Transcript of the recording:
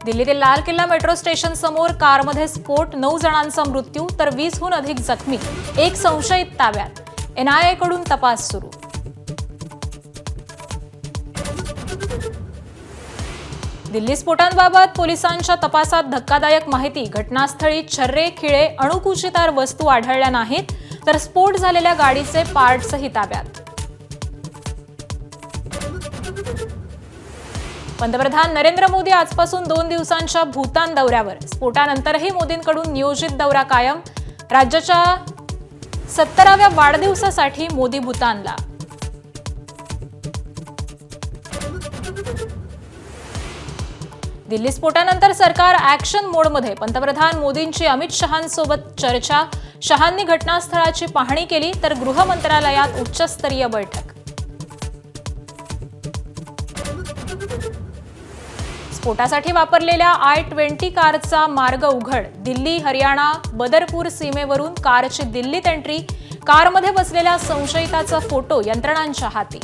दिल्लीतील लाल किल्ला मेट्रो स्टेशन समोर कारमध्ये स्फोट, 9 जणांचा मृत्यू तर 20हून अधिक जखमी, एक संशयित ताब्यात, NIA कडून तपास सुरू. दिल्ली स्फोटांबाबत पोलिसांच्या तपासात धक्कादायक माहिती. घटनास्थळी छर्रे, खिळे, अणुकुचितार वस्तू आढळल्या नाहीत, तर स्फोट झालेल्या गाडीचे पार्ट्सही ताब्यात. पंतप्रधान नरेंद्र मोदी आजपासून 2 दिवसांच्या भूतान दौऱ्यावर. स्फोटानंतरही मोदींकडून नियोजित दौरा कायम. राज्याच्या 70व्या वाढदिवसासाठी मोदी भूतानला. दिल्ली स्फोटानंतर सरकार ॲक्शन मोडमध्ये. पंतप्रधान मोदींची अमित शहांसोबत चर्चा. शहांनी घटनास्थळाची पाहणी केली, तर गृह मंत्रालयात उच्चस्तरीय बैठक. स्फोटासाठी वापरलेल्या I-20 कारचा मार्ग उघड. दिल्ली, हरियाणा, बदरपूर सीमेवरून कारची दिल्लीत एंट्री. कारमध्ये बसलेल्या संशयिताचा फोटो यंत्रणांच्या हाती.